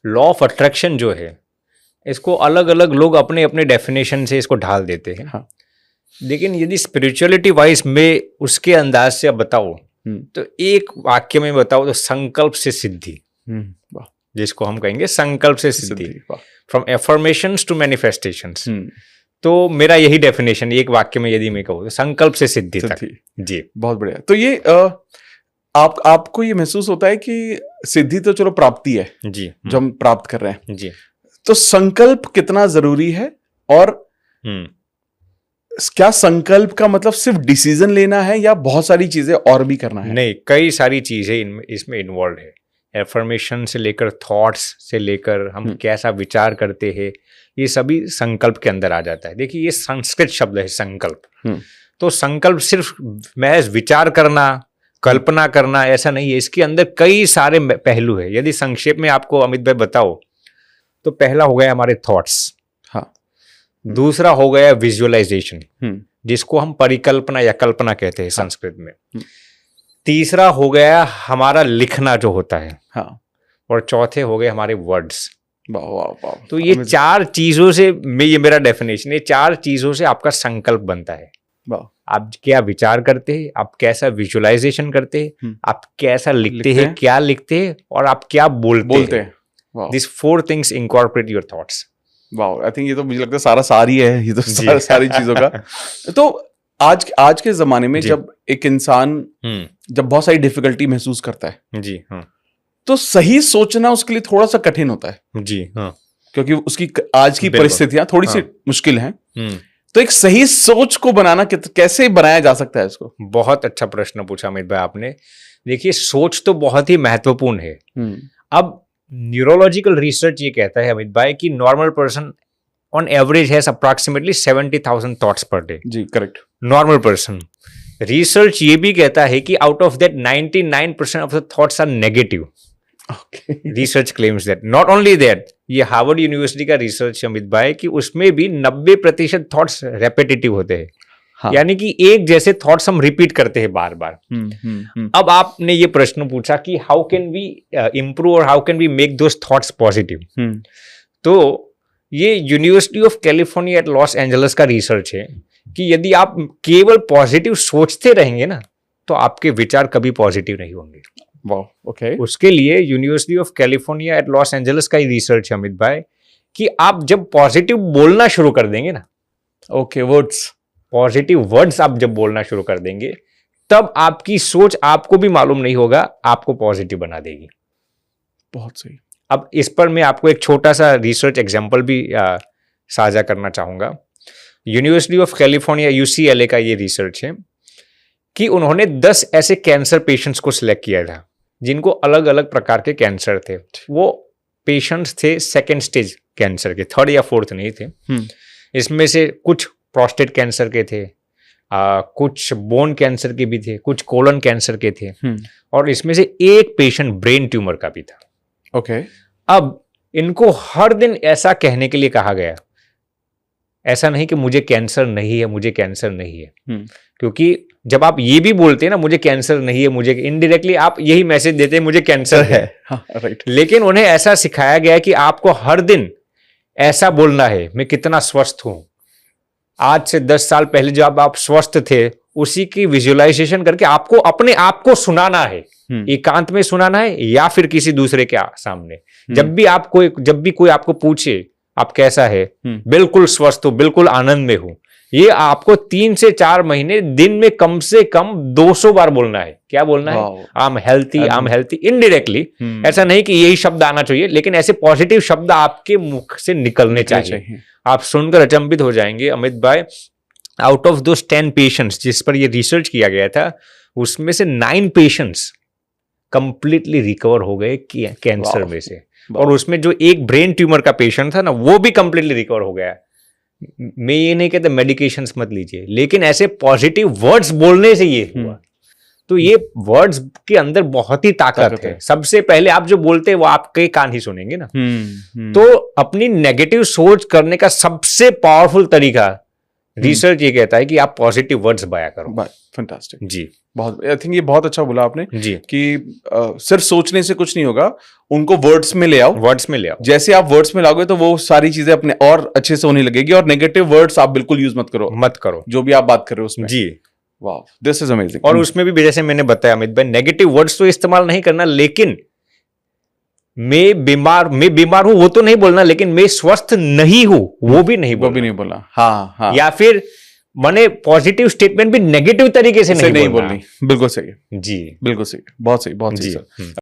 Law of attraction जो है इसको अलग अलग लोग अपने अपने डेफिनेशन से इसको ढाल देते हैं। हाँ। लेकिन यदि स्पिरिचुअलिटी वाइज में उसके अंदाज से अब बताओ तो एक वाक्य में बताओ तो संकल्प से सिद्धि, जिसको हम कहेंगे संकल्प से सिद्धि, फ्रॉम एफर्मेशंस टू मैनिफेस्टेशंस। तो मेरा यही डेफिनेशन एक वाक्य में यदि मैं कहूँ तो संकल्प से सिद्धि तक। जी बहुत बढ़िया। तो ये आपको ये महसूस होता है कि सिद्धि तो चलो प्राप्ति है जी, जो हम प्राप्त कर रहे हैं जी, तो संकल्प कितना जरूरी है? और क्या संकल्प का मतलब सिर्फ डिसीजन लेना है या बहुत सारी चीजें और भी करना है? नहीं, कई सारी चीजें इसमें इन्वॉल्व है। एफर्मेशन से लेकर थॉट्स से लेकर हम कैसा विचार करते हैं, ये सभी संकल्प के अंदर आ जाता है। देखिए ये संस्कृत शब्द है संकल्प। तो संकल्प सिर्फ महज विचार करना, कल्पना करना ऐसा नहीं है, इसके अंदर कई सारे पहलू है। यदि संक्षेप में आपको अमित भाई बताओ तो पहला हो गया हमारे थॉट्स, हाँ, दूसरा हो गया विजुअलाइजेशन जिसको हम परिकल्पना या कल्पना कहते हैं संस्कृत में, तीसरा हो गया हमारा लिखना जो होता है, हाँ, और चौथे हो गए हमारे वर्ड्स। वाह। तो ये चार चीजों से ये मेरा डेफिनेशन है, चार चीजों से आपका संकल्प बनता है। आप क्या विचार करते हैं, आप कैसा विजुअलाइजेशन करते हैं, आप कैसा लिखते हैं, क्या लिखते हैं, और आप क्या बोलते हैं। These 4 things incorporate your thoughts. वाह, आई थिंक ये तो मुझे लगता है सारा सारी है ये तो सारी चीजों का। तो आज के जमाने में जब एक इंसान जब बहुत सारी डिफिकल्टी महसूस करता है जी, हाँ, तो सही सोचना उसके लिए थोड़ा सा कठिन होता है जी, हाँ, क्योंकि उसकी आज की परिस्थितियां थोड़ी सी मुश्किल हैं। तो एक सही सोच को बनाना कैसे बनाया जा सकता है इसको? बहुत अच्छा प्रश्न पूछा अमित भाई आपने। देखिए सोच तो बहुत ही महत्वपूर्ण है। अब न्यूरोलॉजिकल रिसर्च ये कहता है अमित भाई कि normal person on average has approximately 70,000 thoughts per day. जी, करेक्ट, नॉर्मल पर्सन। रिसर्च ये भी कहता है कि out of that 99% of the thoughts are negative. Research claims that. Not only that, ये हार्वर्ड यूनिवर्सिटी का रिसर्च अमित भाई कि उसमें भी 90% थॉट्स रेपिटेटिव होते हैं। हाँ। यानी कि एक जैसे थॉट्स हम रिपीट करते हैं बार बार। अब आपने ये प्रश्न पूछा कि हाउ कैन वी इम्प्रूव और how can we make those thoughts positive. तो ये university of California at Los Angeles का रिसर्च है कि यदि आप केवल पॉजिटिव सोचते रहेंगे ना तो आपके विचार कभी पॉजिटिव नहीं होंगे। ओके। उसके लिए university of California at Los Angeles का ही रिसर्च है अमित भाई कि आप जब पॉजिटिव बोलना शुरू कर देंगे ना, पॉजिटिव वर्ड्स आप जब बोलना शुरू कर देंगे तब आपकी सोच आपको भी मालूम नहीं होगा आपको पॉजिटिव बना देगी। बहुत सही। अब इस पर मैं आपको एक छोटा सा रिसर्च एग्जांपल भी साझा करना चाहूंगा। यूनिवर्सिटी ऑफ कैलिफोर्निया UCLA का ये रिसर्च है कि उन्होंने 10 ऐसे कैंसर पेशेंट्स को सिलेक्ट किया था जिनको अलग अलग प्रकार के कैंसर थे। वो पेशेंट्स थे सेकेंड स्टेज कैंसर के, 3rd या 4th नहीं थे। इसमें से कुछ प्रोस्टेट कैंसर के थे, कुछ बोन कैंसर के भी थे, कुछ कोलन कैंसर के थे, और इसमें से एक पेशेंट ब्रेन ट्यूमर का भी था। ओके। अब इनको हर दिन ऐसा कहने के लिए कहा गया, ऐसा नहीं कि मुझे कैंसर नहीं है, मुझे कैंसर नहीं है, क्योंकि जब आप ये भी बोलते हैं ना मुझे कैंसर नहीं है, मुझे इनडायरेक्टली आप यही मैसेज देते हैं मुझे कैंसर है। हाँ, राइट। लेकिन उन्हें ऐसा सिखाया गया कि आपको हर दिन ऐसा बोलना है मैं कितना स्वस्थ हूं। आज से 10 साल पहले जब आप स्वस्थ थे उसी की विजुअलाइजेशन करके आपको अपने आप को सुनाना है, एकांत में सुनाना है या फिर किसी दूसरे के सामने। जब भी कोई आपको पूछे आप कैसा है, बिल्कुल स्वस्थ हो, बिल्कुल आनंद में हो, ये आपको 3 से 4 महीने दिन में कम से कम 200 बार बोलना है। क्या बोलना है? I am healthy, indirectly. ऐसा नहीं कि यही शब्द आना चाहिए, लेकिन ऐसे पॉजिटिव शब्द आपके मुख से निकलने चाहिए। आप सुनकर अचंभित हो जाएंगे अमित भाई, आउट ऑफ दोस 10 पेशेंट्स जिस पर यह रिसर्च किया गया था उसमें से 9 पेशेंट्स कंप्लीटली रिकवर हो गए कैंसर में से, और उसमें जो एक ब्रेन ट्यूमर का पेशेंट था ना वो भी कंप्लीटली रिकवर हो गया। मैं ये नहीं कहता मेडिकेशंस मत लीजिए, लेकिन ऐसे पॉजिटिव वर्ड्स बोलने से ये हुआ। तो ये वर्ड्स के अंदर बहुत ही ताकत है। सबसे पहले आप जो बोलते हैं वो आपके कान ही सुनेंगे ना। तो अपनी नेगेटिव सोच करने का सबसे पावरफुल तरीका रिसर्च ये कहता है कि आप पॉजिटिव वर्ड्स बया करो। फैंटास्टिक। जी, बहुत, आई थिंक ये बहुत अच्छा बोला आपने जी कि सिर्फ सोचने से कुछ नहीं होगा, उनको वर्ड्स में ले आओ। वर्ड्स में ले आओ। जैसे आप वर्ड्स में लाओगे तो वो सारी चीजें अपने और अच्छे से होने लगेगी। और नेगेटिव वर्ड्स आप बिल्कुल यूज मत करो जो भी आप बात कर रहे हो उसमें। जी वाह, दिस इज अमेजिंग। और उसमें भी जैसे मैंने बताया अमित भाई, नेगेटिव वर्ड्स तो इस्तेमाल नहीं करना, लेकिन मैं बीमार हूं वो तो नहीं बोलना, लेकिन मैं स्वस्थ नहीं हूं वो भी नहीं बोलना। हाँ। या फिर मैंने पॉजिटिव स्टेटमेंट भी नेगेटिव तरीके से नहीं बोलनी। बिल्कुल सही है जी, बिल्कुल सही, बहुत सही जी सर।